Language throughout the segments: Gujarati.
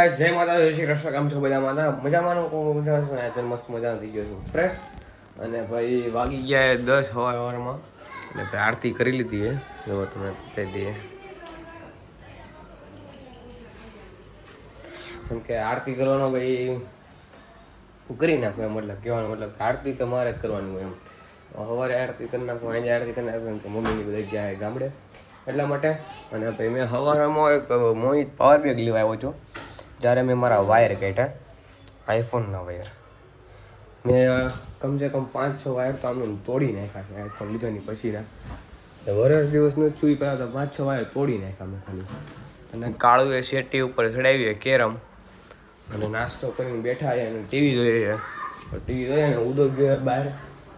ગાઈસ જય માતા જય શ્રી કૃષ્ણ. કામ છો બધા માતા મજામાં મજા છે મસ્ત મજા થઈ ગયો છું ફ્રેશ. અને ભાઈ વાગી ગયા 10 સવારમાં અને ભાઈ આરતી કરી લીધી હે. જો તમે કહી દઈએ કેમ કે આરતી કરવાનો ભાઈ કરી નાખો એમ, મતલબ કહેવાનો મતલબ આરતી તો મારે જ કરવાની હોય એમ. સવારે આરતી કરી નાખો, આજે આરતી કરી નાખો કે મમ્મીની બધા ગયા ગામડે એટલા માટે. અને ભાઈ મેં સવારમાં એક મોહિત પાવર બેગ લેવા આવ્યો છું. જ્યારે મેં મારા વાયર કાઢ્યા આઈફોનના વાયર, મેં કમસે કમ 5-6 વાયર તો આમને તોડી નાખ્યા છે આઈફોન લીધોની પછીના. વરસ દિવસનું ચૂઈ પહેલાં તો 5-6 વાયર તોડી નાખ્યા મેં ખાલી. અને કાળું એ શેટી ઉપર ચડાવીએ કેરમ અને નાસ્તો કરીને બેઠા છે અને ટીવી જોઈએ. ટીવી જોઈએ ને ઉદો ગયો બહાર,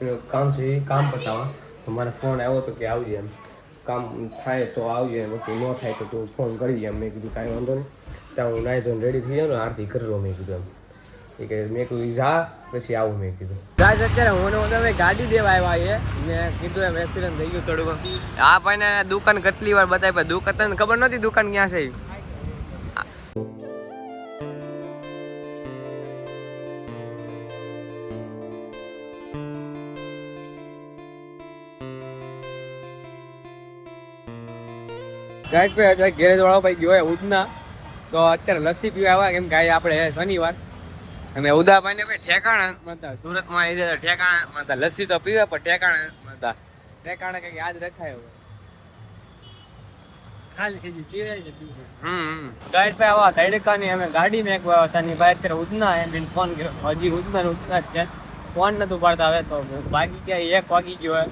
એનું કામ છે એ કામ પતાવવા. તો મારા ફોન આવ્યો હતો કે આવજે એમ, કામ થાય તો આવજે, બાકી ન થાય તો તું ફોન કરી એમ. મેં કીધું કાંઈ વાંધો નહીં, ત્યાં હું નાહી ધોઈને રેડી થઈ જાઉં ને આરતી કરી લો મેં કીધું એમ. એ કે મેં કીધું જા પછી આવું મેં કીધું. ગાઈસ અત્યારે હું તમે ગાડી દેવા આવ્યા છે. મેં કીધું એમ એક્સિડન્ટ થઈ ગયું થોડુંક. આ ભાઈને દુકાન કેટલી વાર બતાવી પણ દુકાન તને ખબર નહોતી દુકાન ક્યાં છે. ગાઈસ ભાઈ ગેરેજ વાળો ભાઈ ગયો હોય ઉદના, તો અત્યારે લસ્સી પીવા આવ્યા કેમ કે આપણે શનિવાર. અને ઉદાભાઈને ભાઈ ઠેકાણા મતલબ સુરતમાં એ ઠેકાણા મતલબ લસ્સી તો પીવે પણ ઠેકાણા મતલબ ઠેકાણા કંઈક યાદ રખાય હોય. ગાઈસ ભાઈ આવા તડકાની અમે ગાડી મેં તાની ભાઈ અત્યારે ઉદના એમ ફોન કર્યો, હજી ઉદના જ છે, ફોન નતું પાડતા. હવે તો વાગી ગયા 1 વાગી ગયો હોય,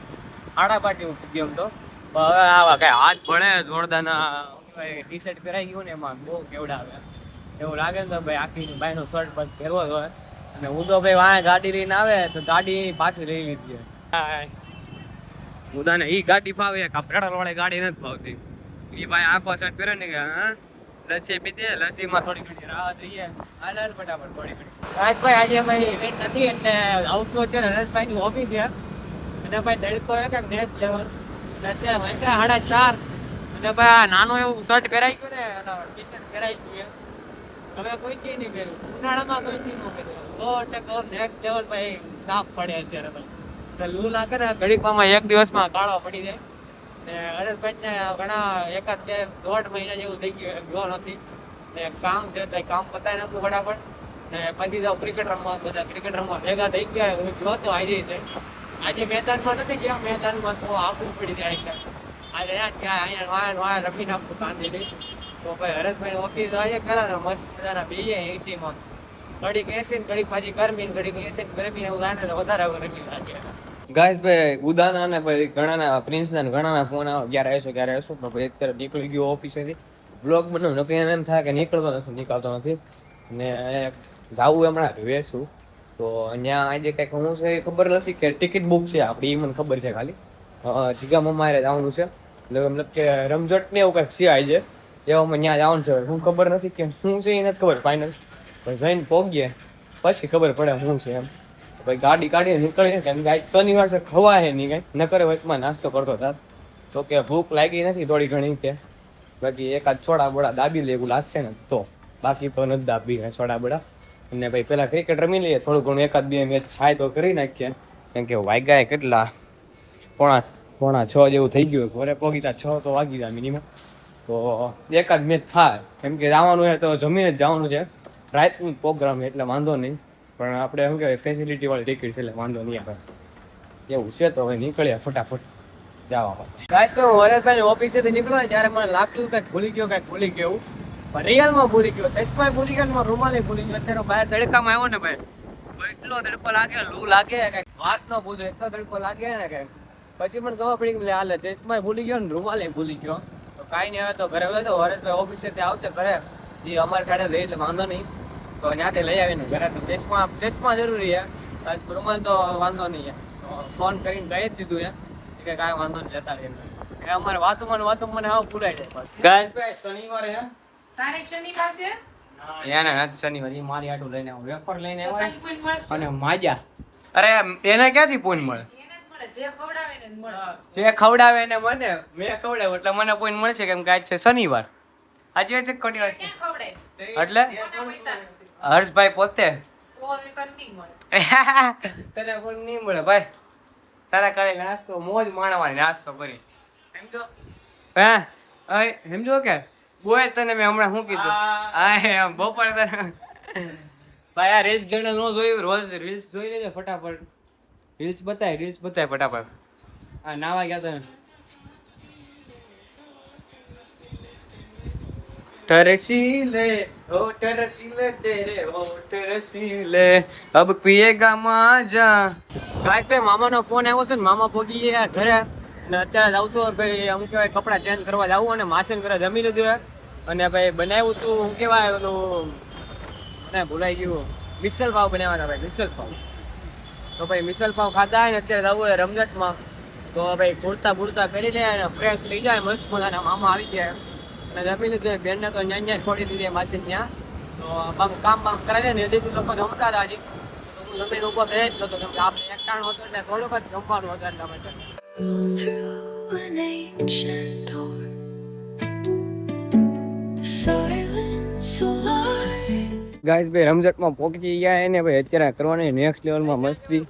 8:30 ઉઠી ગયો એમ તો. હવે આવા કઈ હાથ ભળે જોરદારના ટી શર્ટ પહેરાઈ ગયું ને એમાં બહુ કેવડાવે એવું લાગે ને તો ભાઈ આખી બાયનો શર્ટ પર પહેરવો જ હોય. અને હું તો ભાઈ વાંહે ગાડી લઈને આવે તો ગાડી પાછી લઈ લીધી. હું તને એ ગાડી ફાવે, પેટ્રોલ વાળી ગાડી નથી ફાવતી. એ ભાઈ આખો શર્ટ પહેરે ને કે હા લસ્સી પીધે, લસ્સીમાં થોડી ઘણી રાહત રહીએ. હાલ ફટાફટ થોડી ઘણી. રાજભાઈ આજે અમારી ઇવેન્ટ નથી એટલે આવશો છે નરેશભાઈની ઓફિસ છે. અને ભાઈ તડકો કે નેક્સ્ટ લેવલ અત્યારે વાગ્યા 4:30. અને ભાઈ નાનું એવું શર્ટ પહેરાઈ ગયું ને ટી શર્ટ પહેરાઈ ગયું. હવે કોઈ ચીજ નહીં પહેર્યું, ઉનાળામાં કોઈ ચીજ ન પહેર્યું તો નેક્સ્ટ લેવલ ભાઈ તાપ પડે અત્યારે ભાઈ. તો લૂ લાગે ને ઘડીકમાં 1 દિવસમાં કાળો પડી જાય. ને હરેશભાઈને ઘણા 1-1.5 મહિના જેવું થઈ ગયું ગયો નથી. ને કામ છે તો કામ પતાય નતું ફટાફટ. ને પછી તો ક્રિકેટ રમવા બધા ક્રિકેટ રમવા ભેગા થઈ ગયા. હું ગયો તો આજે મેદાનમાં નથી ગયા, મેદાનમાં તો આખું પડી જાય. આજે અહીંયા રમી નાખું શાંતિથી. તો ભાઈ હરેશભાઈ ઓફિસ આજે ખરા ને મસ્ત મજાના બેસીએ એસીમાં, ઘડીક એસી ને ઘડીક પાછી ગરમી ને ઘડીક એસી ને ગરમી એવું લાગે ને વધારે ગરમી લાગે. ગાઈસ ભાઈ ઉદાના ને ભાઈ ઘણાના પ્રિન્સના ને ઘણાના ફોન આવે ક્યારે આવશો પણ ભાઈ અત્યારે નીકળી ગયો ઓફિસેથી. બ્લોગ બનાવ નક્કી એમ થાય કે નીકળતો નથી. ને જાવું હમણાં વેસું તો અહીંયા આજે કંઈક હું છે એ ખબર નથી કે ટિકિટ બુક છે આપણી, એ મને ખબર છે ખાલી. જીગા મમ્મારે જવાનું છે મતલબ કે રમઝટ ને એવું કંઈક છે આજે એવામાં ત્યાં જવાનું છે. શું ખબર નથી કે શું છે એ નથી ખબર ફાઇનલ, પણ જઈને પહોંચીએ પછી ખબર પડે શું છે એમ. ભાઈ ગાડી કાઢીને નીકળીએ કેમ કે શનિવાર છે, ખવાય નહીં કાંઈ ન કરે. વચમાં નાસ્તો કરતો હતા તો કે ભૂખ લાગી નથી થોડી ઘણી કે બાકી એકાદ છોડા બોડા દાબી લે એવું લાગશે ને તો, બાકી તો નથી દાબી કાંઈ છોડા બોડા. અને ભાઈ પેલા ક્રિકેટ રમી લઈએ, થોડું ઘણું 1-2 મેચ થાય તો કરી નાખીએ. કેમ કે વાગ્યા કેટલા 5:45 જેવું થઈ ગયું. ઘરે પહોંચીતા 6 તો વાગી ગયા મિનિમમ. તો 1-2 મેચ થાય કેમ કે જવાનું હોય તો જમીને જ જવાનું છે. રાતનું પ્રોગ્રામ એટલે વાંધો નહીં, પણ આપણે શું કહેવાય ફેસિલિટી વાળી ટિકિટ છે એટલે વાંધો નહીં આવે એવું છે. તો હવે નીકળ્યા ફટાફટ જવા માટે. ગાઈસ તો હરેશભાઈ ઓફિસેથી નીકળ્યો ત્યારે મને લાગતું કંઈક ભૂલી ગયો પણ રિયલમાં ભૂલી ગયો. ચશ્મા ભૂલી ગયો, રૂમાલે ભૂલી ગયો. અત્યારે બહાર તડકામાં આવ્યો ને ભાઈ, એટલો તડકો લાગે, લૂ લાગે કંઈક વાત ન પૂછો, એટલો તડકો લાગે ને કંઈક. પછી મને ખબર પડી કે હાલે ચશ્મા ભૂલી ગયો ને રૂમાલે ભૂલી ગયો. તો કાંઈ નહીં, હવે તો ઘરે તો હરેશભાઈ ઓફિસેથી આવશે ઘરે, એ અમારી સાઈડે રહી એટલે વાંધો નહીં. તો ત્યાંથી લઈ આવીને ઘરે તો ચશ્મા જરૂરી છે, રૂમાલ તો વાંધો નહીં. ફોન કરીને કહી જ દીધું કે કાંઈ વાંધો નહીં લેતા રહીએ. એ અમારે વાતોમાં મને હાવ ભૂલાઈ જાય. ગાઈસ ભાઈ શનિવારે શનિવાર છે એને નથી શનિવાર, એ મારી આટું લઈને આવું વેફર લઈને આવ્યો અને માજા. અરે એને ક્યાંથી પૂન મળે? જે ખવડાવે ને મને મેં ખવડાવ્યું એટલે મને પૂન મળશે કેમ કે આજ છે શનિવાર. આજે છે ખોટી વાત છે. એટલે હર્ષભાઈ પોતે તને કોઈ નહીં મળે ભાઈ, તારા કરે નાસ્તો મોજ માણવાની, નાસ્તો કરી સમજો હે સમજો કે બોય તને મેં હમણાં શું કીધું હા બપોરે તને ભાઈ આ રીલ્સ જણે ન જોયું, રોજ રીલ્સ જોઈ લેજે ફટાફટ, રીલ્સ બતાય ફટાફટ. હા નાવા ગયા તને तरसीले ओ तरसीले तेरे होठ रसीले अब पिएगा माजा. ગાઈસ ભાઈ મામાનો ફોન આવ્યો છે ને, મામા પોગી ગયા ઘરે અને અત્યારે જાઉં છું ભાઈ, અમુક કહેવાય કપડાં ચેન્જ કરવા જાવું અને માસન કરે જમી લીધું અને ભાઈ બનાવ્યું તું શું કહેવાય ઓલું ને ભૂલાઈ ગયું, મિસલ પાવ બનાવ્યા હતા ભાઈ, મિસલ પાવ. તો ભાઈ મિસલ પાવ ખાધા ને અત્યારે જવું હોય રમઝટમાં, તો ભાઈ કુર્તા કરી લે અને ફ્રેશ થઈ જાય મસ્ત મજાના. મામા આવી ગયા અને જમી લીધું, બેનને તો ન્યા છોડી દીધી માસી ત્યાં, તો કામ કરે ને દીધું લોકો જમતા હતા હજી, તો હું જમીન ઉપર રહે જ નતો કેમ કે આપણે એક ટાણ હતો એટલે થોડુંક જ જમવાનું હતું એટલા માટે. ગાઈસ ભાઈ રમઝટમાં પહોંચી ગયા એને ભાઈ અત્યારે કરવાની નેક્સ્ટ લેવલમાં મસ્તી.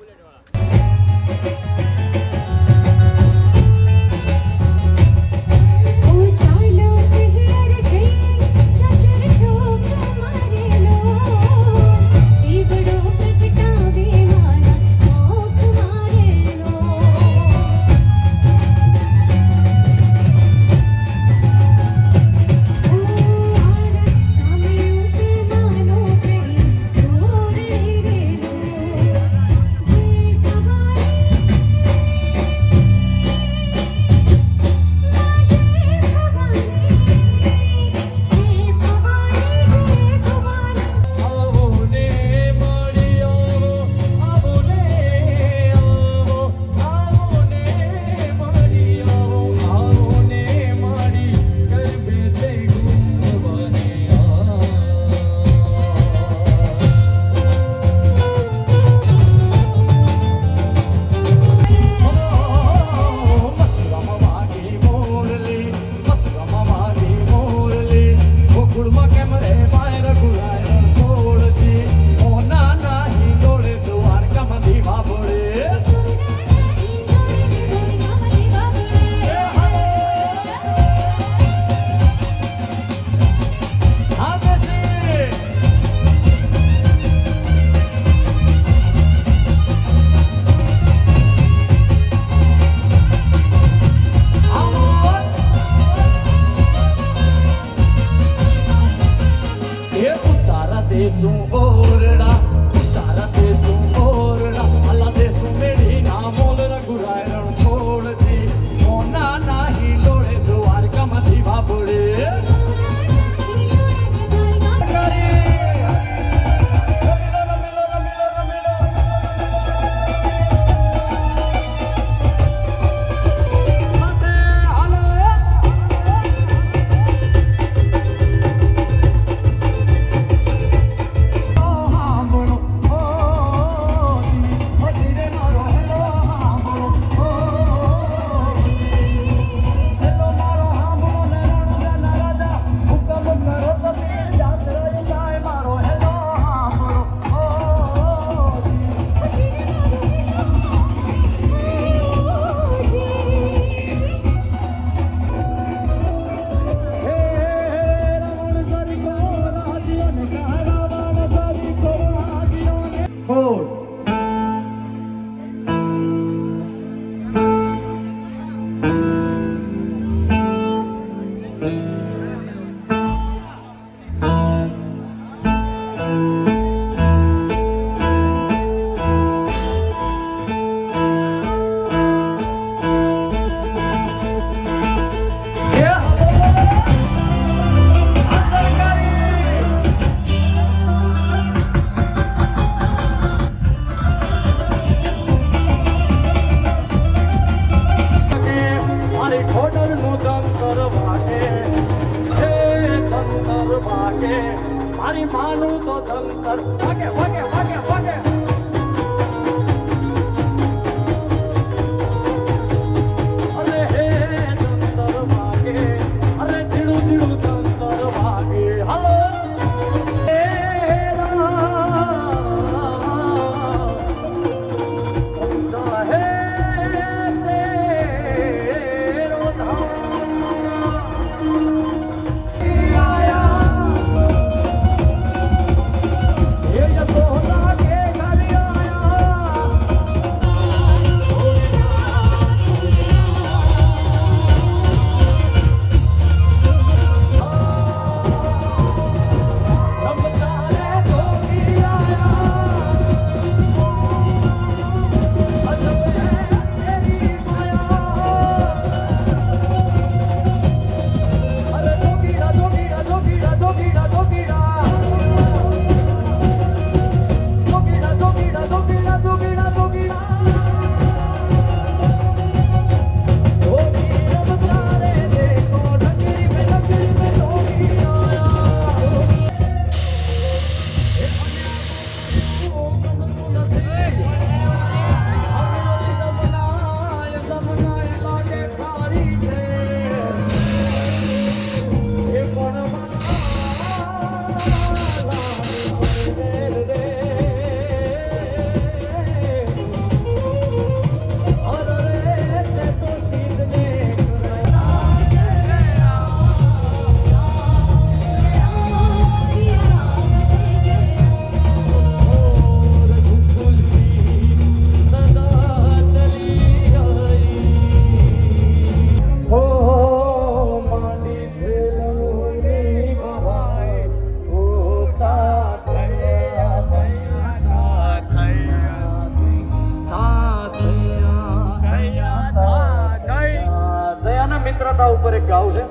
માતા ઉપર એક ગાવ છે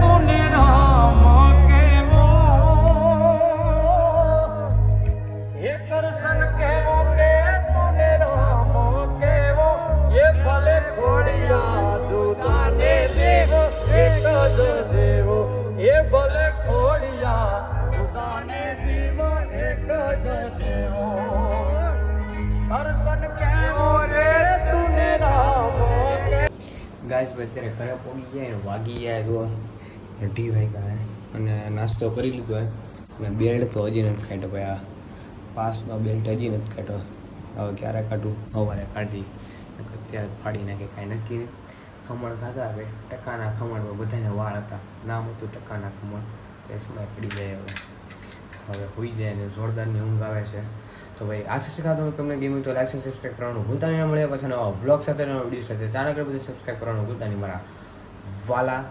તને રામ કેવો એ કરશન કેવો કે તને રામ કેવો એ ભલે ખોડિયા જુદાને દેવો એક જ જેવો એ ભલે ખોડિયા જુદાને જીવ એક જ જેવો કરશન કેવો રે તને રામ ગાઈસ ભાઈ અત્યારે ઘરે પહોંચી ગયા ને વાગી ગયા જો 2:30 વાગ્યા અને નાસ્તો કરી લીધો અને બેલ્ટ તો હજી નથી કાઢ્યો ભાઈ. આ પાસનો બેલ્ટ હજી નથી કાઢ્યો. હવે ક્યારે કાઢું? સવારે કાઢી. અત્યારે ફાડી નાખે કાંઈ નક્કી નહીં. ખમણ ખાધા હવે ટકાના ખમણમાં બધાને વાળ હતા. નામ હતું ટકાના ખમણ. ચશ્મા પડી જાય હવે હોઈ જાય ને જોરદારની ઊંઘ આવે છે. તો ભાઈ આશા છે ખાતો તમને ગેમ તો લાઈક સબસ્ક્રાઈબ કરવાનું ભૂલતા નહીં. મળ્યા પછી નવા વ્લોગ સાથે નવા વિડીયો સાથે ચેનલ પર બધું સબસ્ક્રાઈબ કરવાનું ભૂલતા નહીં મારા વાલા.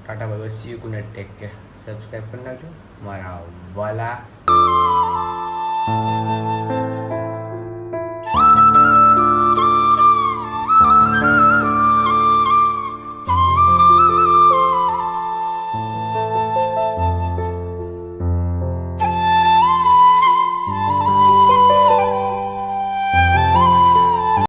Tata bye bye, C you, good night, take care. Subscribe કરી નાખજો મારા વાલા.